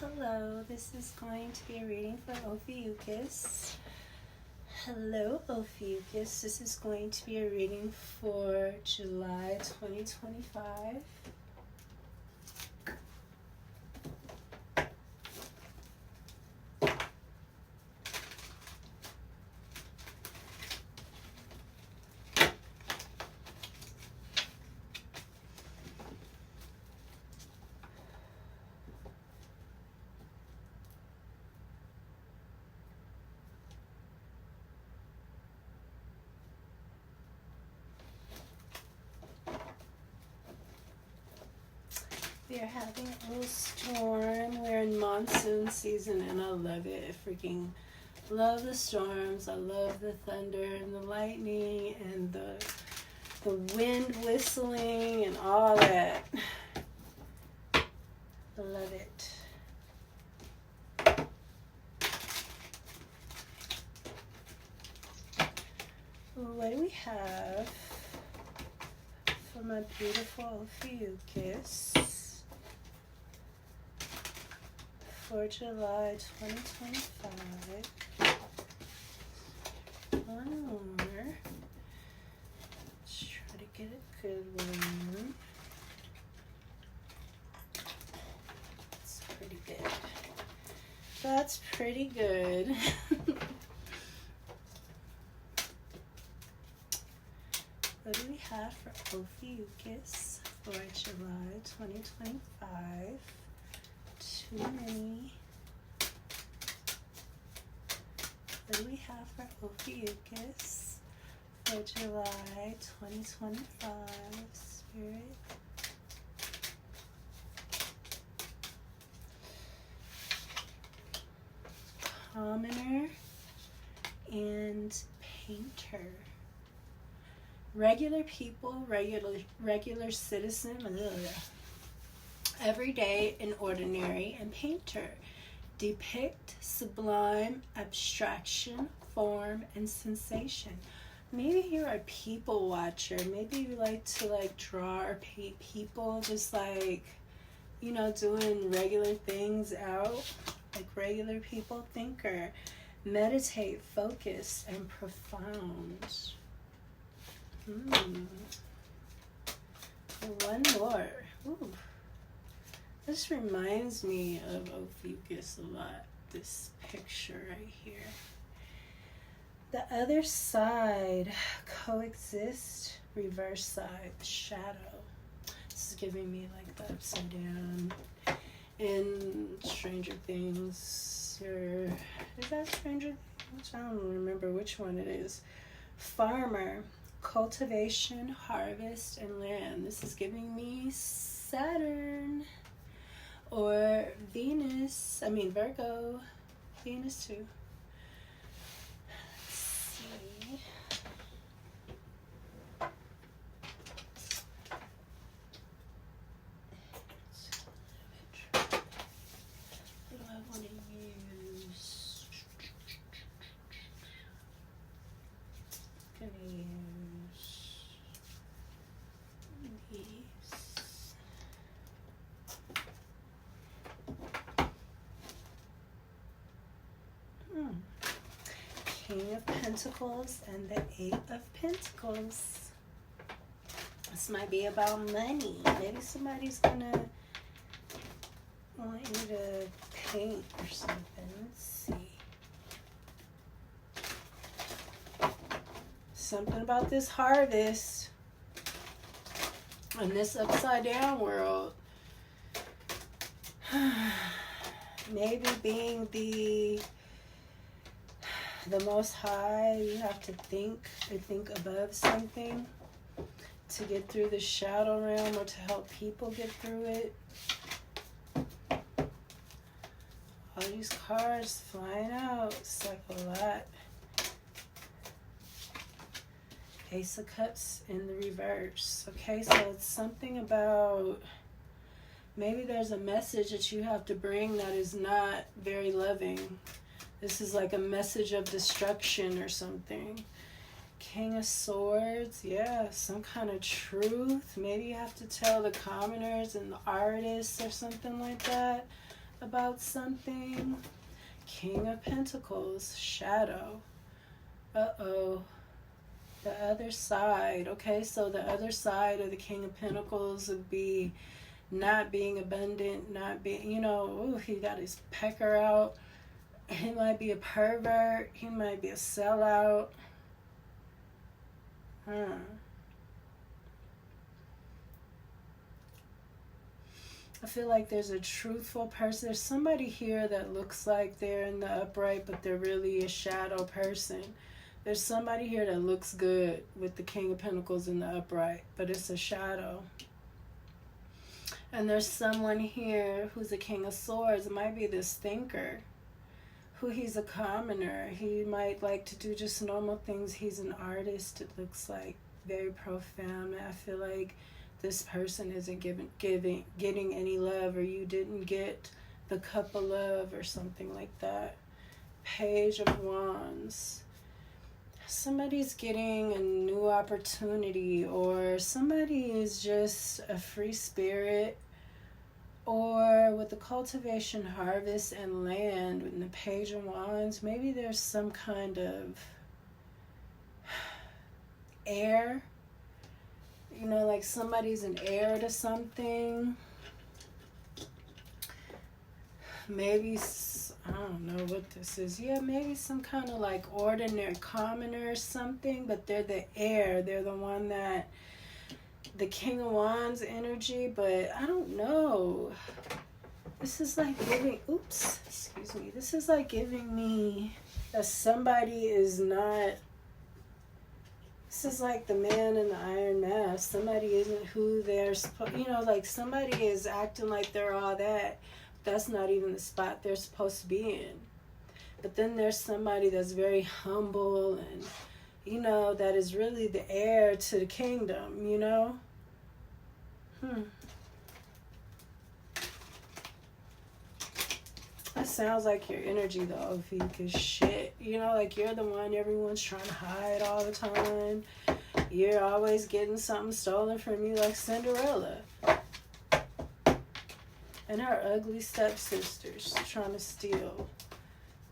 Hello, this is going to be a reading for Ophiuchus. Hello, Ophiuchus. This is going to be a reading for July 2025. We are having a little storm. We're in monsoon season and I love it. I freaking love the storms. I love the thunder and the lightning and the wind whistling and all that. I love it. What do we have for my beautiful Ophiuchus for July 2025? One more. Let's try to get a good one. That's pretty good. That's pretty good. What do we have for Ophiuchus for July 2025? Too many. What do we have for Ophiuchus for July 2025? Spirit. Commoner and painter. Regular people, regular citizen, everyday and ordinary, and painter. Depict sublime abstraction, form, and sensation. Maybe you're a people watcher. Maybe you like to draw or paint people, just doing regular things out, like regular people. Thinker, meditate, focus, and profound. One more. Ooh. This reminds me of Ophiuchus a lot, this picture right here. The other side, coexist, reverse side, shadow. This is giving me the upside down. In Stranger Things, or is that Stranger Things? I don't remember which one it is. Farmer. Cultivation, harvest, and land. This is giving me Saturn or Venus. Virgo. Venus too. Let's see. What do I want to use? Gonna use King of Pentacles and the Eight of Pentacles. This might be about money. Maybe somebody's gonna want you to paint or something. Let's see. Something about this harvest in this upside down world. Maybe being the Most High, you have to think above something to get through the shadow realm or to help people get through it. All these cards flying out, it's a lot. Ace of Cups in the reverse. Okay, so it's something about maybe there's a message that you have to bring that is not very loving. This is like a message of destruction or something. King of Swords, yeah, some kind of truth. Maybe you have to tell the commoners and the artists or something like that about something. King of Pentacles, shadow. Uh-oh. The other side. Okay, so the other side of the King of Pentacles would be not being abundant, not being, you know, ooh, he got his pecker out. He might be a pervert. He might be a sellout. I feel like there's a truthful person. There's somebody here that looks like they're in the upright, but they're really a shadow person. There's somebody here that looks good with the King of Pentacles in the upright, but it's a shadow. And there's someone here who's a King of Swords. It might be this thinker, who he's a commoner. He might like to do just normal things. He's an artist, it looks like. Very profound. I feel like this person isn't getting any love, or you didn't get the cup of love or something like that. Page of Wands. Somebody's getting a new opportunity, or somebody is just a free spirit, or with the cultivation, harvest, and land, in the Page of Wands, maybe there's some kind of heir. You know, like somebody's an heir to something. Maybe, I don't know what this is. Yeah, maybe some kind of like ordinary commoner or something, but they're the heir. They're the one that, the King of Wands energy, but I don't know. This is like giving, excuse me. This is like giving me that somebody is not, this is like the man in the iron mask. Somebody isn't who they're supposed, you know, like somebody is acting like they're all that. That's not even the spot they're supposed to be in. But then there's somebody that's very humble and, you know, that is really the heir to the kingdom, you know? That sounds like your energy though, Ophiuchus. Shit. You know, like you're the one everyone's trying to hide all the time. You're always getting something stolen from you, like Cinderella. And her ugly stepsisters trying to steal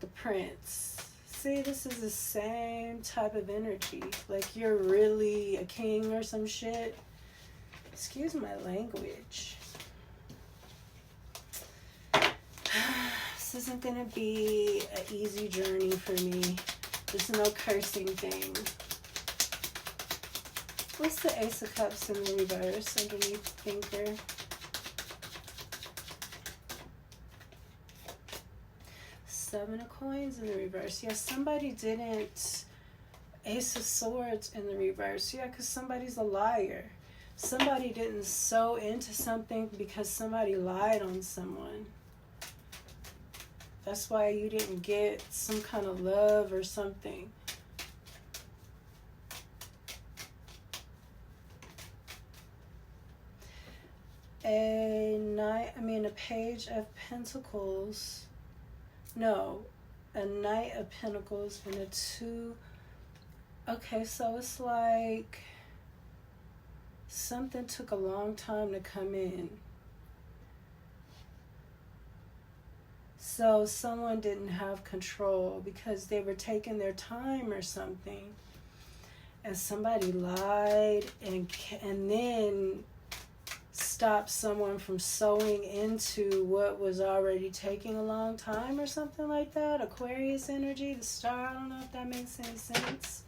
the prince. See, this is the same type of energy. Like you're really a king or some shit. Excuse my language. This isn't going to be an easy journey for me. There's no cursing thing. What's the Ace of Cups in the reverse underneath Thinker? Seven of Coins in the reverse. Yeah, somebody didn't. Ace of Swords in the reverse. Yeah, because somebody's a liar. Somebody didn't sow into something because somebody lied on someone. That's why you didn't get some kind of love or something. A Page of Pentacles. No, a Knight of Pentacles and a Two. Okay, so it's like something took a long time to come in. So someone didn't have control because they were taking their time or something. And somebody lied and then stopped someone from sowing into what was already taking a long time or something like that. Aquarius energy, the star, I don't know if that makes any sense.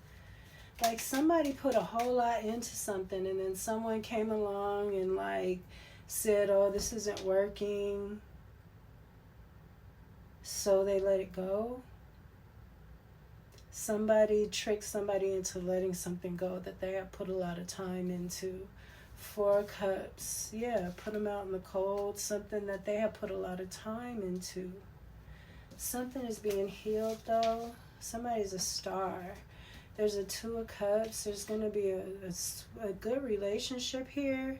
Like somebody put a whole lot into something and then someone came along and like said, oh, this isn't working. So they let it go. Somebody tricked somebody into letting something go that they had put a lot of time into. Four of Cups. Yeah, put them out in the cold. Something that they have put a lot of time into. Something is being healed though. Somebody's a star. There's a Two of Cups. There's going to be a good relationship here.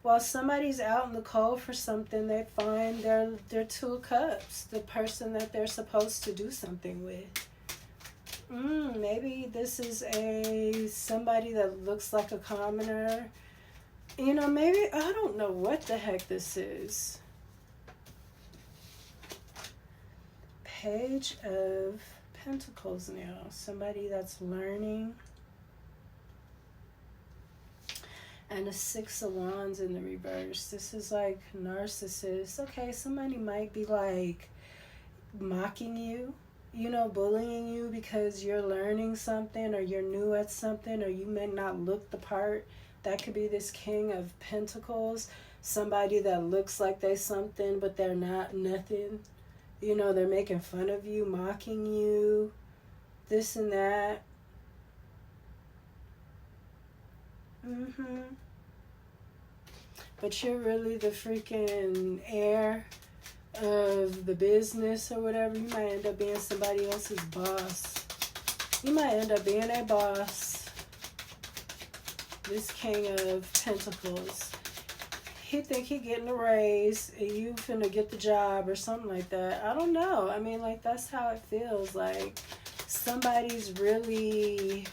While somebody's out in the cold for something, they find their Two of Cups. The person that they're supposed to do something with. Maybe this is somebody that looks like a commoner. You know, maybe, I don't know what the heck this is. Page of Pentacles now. Somebody that's learning. And the Six of Wands in the reverse. This is like narcissist. Okay, somebody might be like mocking you, you know, bullying you because you're learning something or you're new at something or you may not look the part. That could be this King of Pentacles. Somebody that looks like they something but they're not nothing. You know, they're making fun of you, mocking you, this and that. But you're really the freaking heir of the business or whatever. You might end up being somebody else's boss. You might end up being a boss. This King of Pentacles. He think he getting a raise and you finna get the job or something like that. I don't know. I mean, like, that's how it feels. Like, somebody's really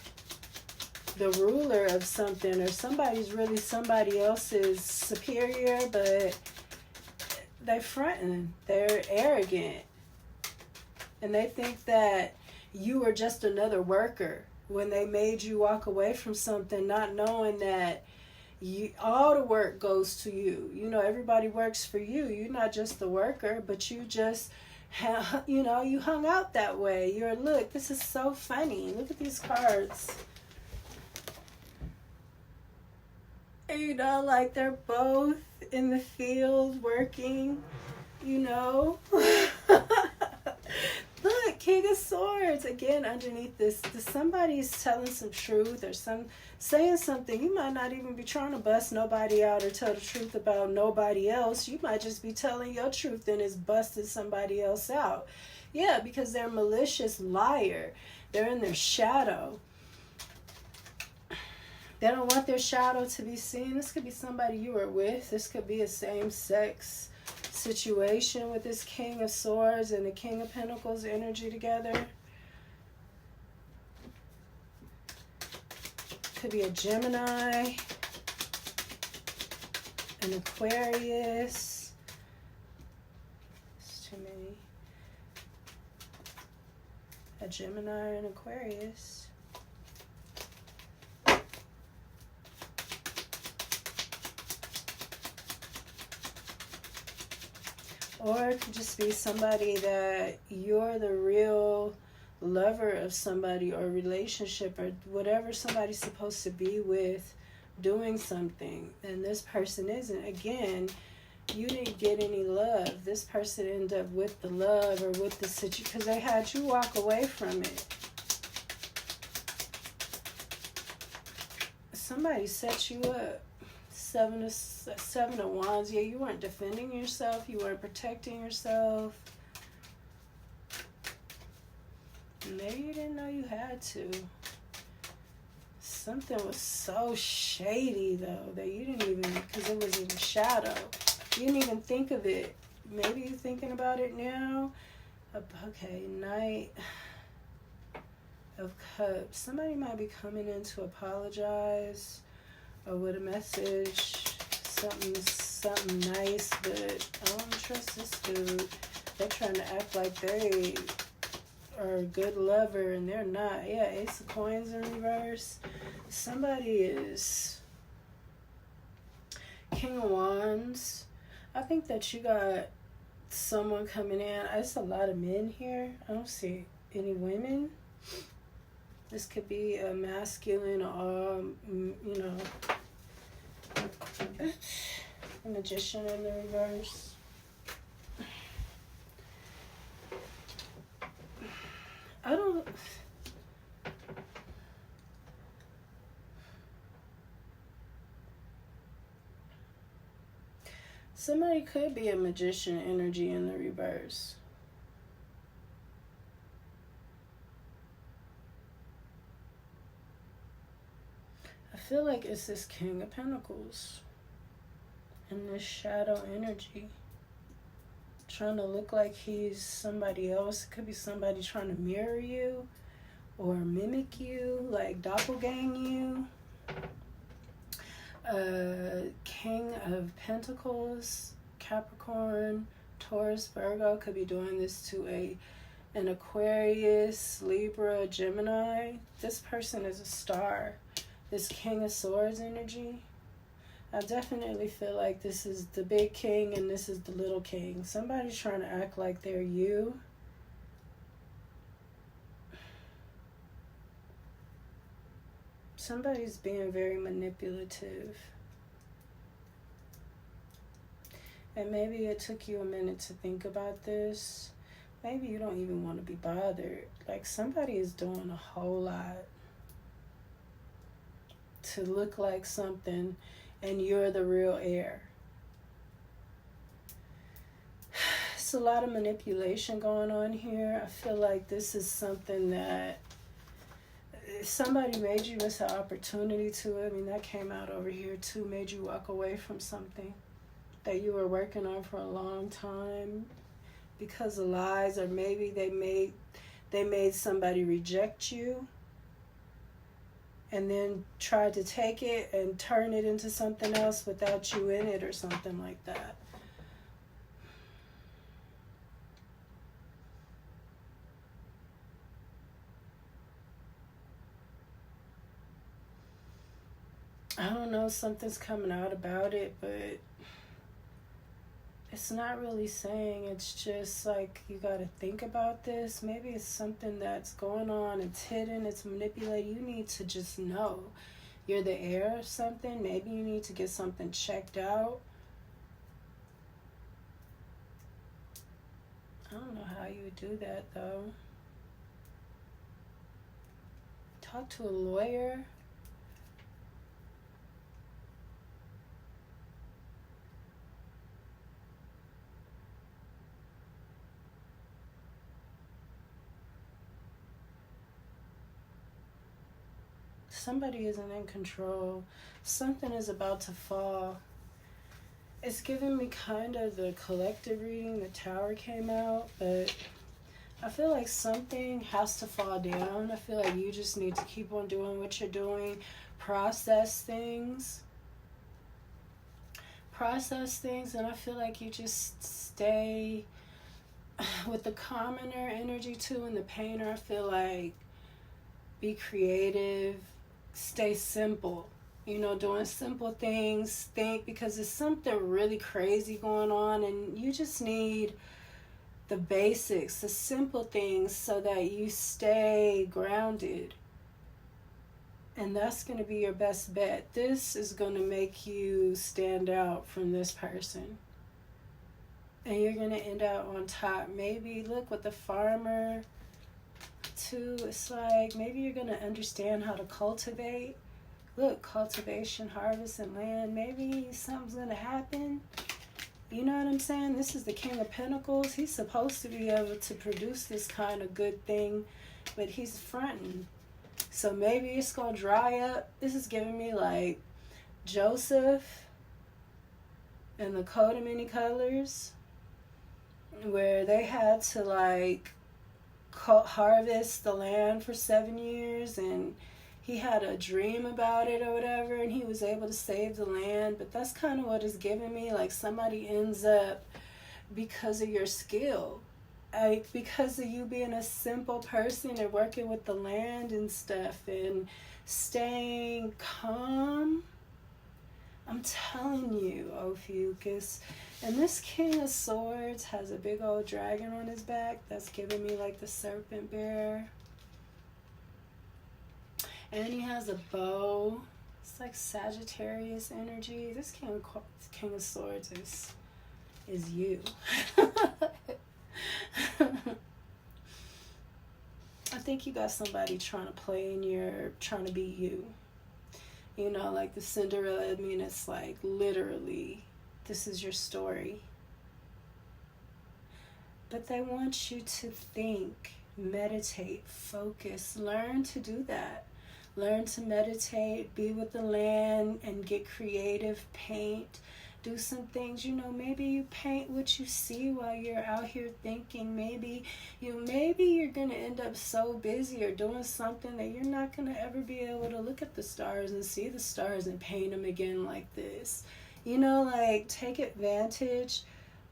the ruler of something, or somebody's really somebody else's superior, but they're fronting, they're arrogant, and they think that you are just another worker when they made you walk away from something, not knowing that all the work goes to you. You know, everybody works for you. You're not just the worker, but you just you know, you hung out that way. Look, this is so funny. Look at these cards. You know, like they're both in the field working, you know. Look, King of Swords. Again, underneath this, somebody's telling some truth or saying something. You might not even be trying to bust nobody out or tell the truth about nobody else. You might just be telling your truth and it's busted somebody else out. Yeah, because they're a malicious liar. They're in their shadow. They don't want their shadow to be seen. This could be somebody you were with. This could be a same-sex situation with this King of Swords and the King of Pentacles energy together. Could be a Gemini, an Aquarius. It's too many. A Gemini and Aquarius. Or it could just be somebody that you're the real lover of somebody or relationship or whatever somebody's supposed to be with, doing something. And this person isn't. Again, you didn't get any love. This person ended up with the love or with the situation because they had you walk away from it. Somebody set you up. Seven of Wands. Yeah, you weren't defending yourself. You weren't protecting yourself. Maybe you didn't know you had to. Something was so shady, though, that you didn't even, because it was in the shadow. You didn't even think of it. Maybe you're thinking about it now. Okay, Knight of Cups. Somebody might be coming in to apologize. Or with a message, something nice, but I don't trust this dude. They're trying to act like they are a good lover, and they're not. Yeah, Ace of Coins in reverse. Somebody is King of Wands. I think that you got someone coming in. It's a lot of men here. I don't see any women. This could be a masculine or, you know, a Magician in the reverse. I don't... Somebody could be a Magician energy in the reverse. I feel like it's this King of Pentacles and this shadow energy trying to look like he's somebody else. It could be somebody trying to mirror you or mimic you, like doppelgang you. King of Pentacles, Capricorn, Taurus, Virgo could be doing this to a an Aquarius, Libra, Gemini. This person is a star. This King of Swords energy. I definitely feel like this is the big king and this is the little king. Somebody's trying to act like they're you. Somebody's being very manipulative. And maybe it took you a minute to think about this. Maybe you don't even want to be bothered. Like somebody is doing a whole lot to look like something and you're the real heir. It's a lot of manipulation going on here. I feel like this is something that somebody made you miss an opportunity to. I mean, that came out over here too. Made you walk away from something that you were working on for a long time because of lies, or maybe they made somebody reject you and then tried to take it and turn it into something else without you in it or something like that. I don't know, something's coming out about it, but it's not really saying. It's just like you got to think about this. Maybe it's something that's going on. It's hidden. It's manipulated. You need to just know you're the heir of something. Maybe you need to get something checked out. I don't know how you would do that, though. Talk to a lawyer. Somebody isn't in control. Something is about to fall. It's giving me kind of the collective reading. The Tower came out, but I feel like something has to fall down. I feel like you just need to keep on doing what you're doing. Process things. And I feel like you just stay with the commoner energy too, and the painter. I feel like be creative. Stay simple, doing simple things. Think, because there's something really crazy going on and you just need the basics, the simple things, so that you stay grounded. And that's going to be your best bet. This is going to make you stand out from this person. And you're going to end out on top. Maybe look with the farmer too. It's like maybe you're going to understand how to cultivate. Look, cultivation, harvest, and land. Maybe something's going to happen. You know what I'm saying? This is the King of Pentacles. He's supposed to be able to produce this kind of good thing, but he's fronting. So maybe it's going to dry up. This is giving me like Joseph and the Coat of Many Colors, where they had to like harvest the land for 7 years, and he had a dream about it or whatever, and he was able to save the land. But that's kind of what it's giving me. Like somebody ends up, because of your skill, like because of you being a simple person and working with the land and stuff and staying calm. I'm telling you, Ophiuchus. And this King of Swords has a big old dragon on his back. That's giving me like the serpent bear. And he has a bow. It's like Sagittarius energy. This King of Swords is you. I think you got somebody trying to play in your, trying to be you. Like the Cinderella. I mean, it's like literally, this is your story. But they want you to think, meditate, focus, learn to do that. Learn to meditate, be with the land, and get creative, paint, do some things. Maybe you paint what you see while you're out here thinking. Maybe you're going to end up so busy or doing something that you're not going to ever be able to look at the stars and see the stars and paint them again like this. Like take advantage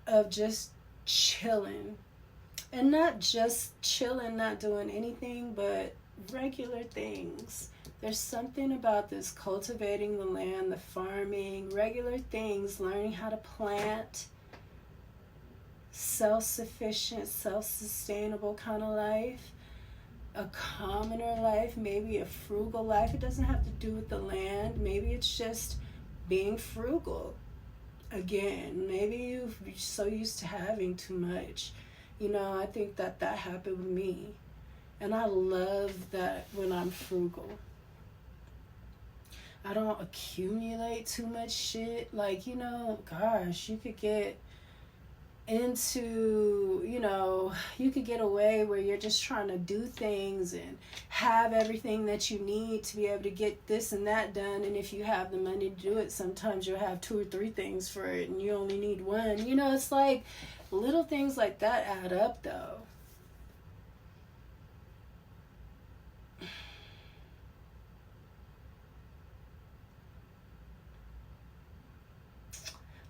of just chilling. And not just chilling, not doing anything, but regular things. There's something about this cultivating the land, the farming, regular things, learning how to plant, self-sufficient, self-sustainable kind of life, a commoner life, maybe a frugal life. It doesn't have to do with the land. Maybe it's just being frugal. Again, maybe you're so used to having too much. You know, I think that happened with me. And I love that when I'm frugal. I don't accumulate too much shit. Like, you know, gosh, you could get into, you know, you could get away where you're just trying to do things and have everything that you need to be able to get this and that done. And if you have the money to do it, sometimes you'll have 2 or 3 things for it and you only need one. You know, it's like little things like that add up, though.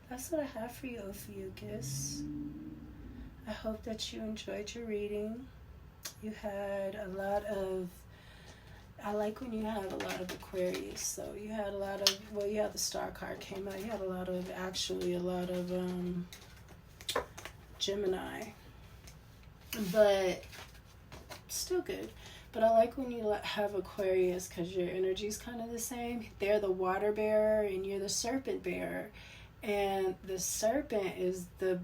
That's what I have for you, Ophiuchus. I hope that you enjoyed your reading. You had a lot of, I like when you have a lot of Aquarius. So you had a lot of, well, you had the star card came out. You had a lot of Gemini. But still good. But I like when you have Aquarius because your energy is kind of the same. They're the water bearer and you're the serpent bearer. And the serpent is the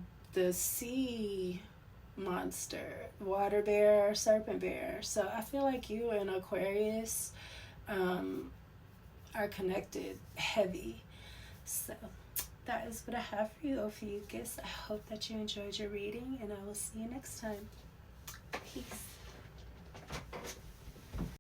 sea monster, water bearer, serpent bearer. So I feel like you and Aquarius are connected heavy. So that is what I have for you, Ophiuchus. I hope that you enjoyed your reading, and I will see you next time.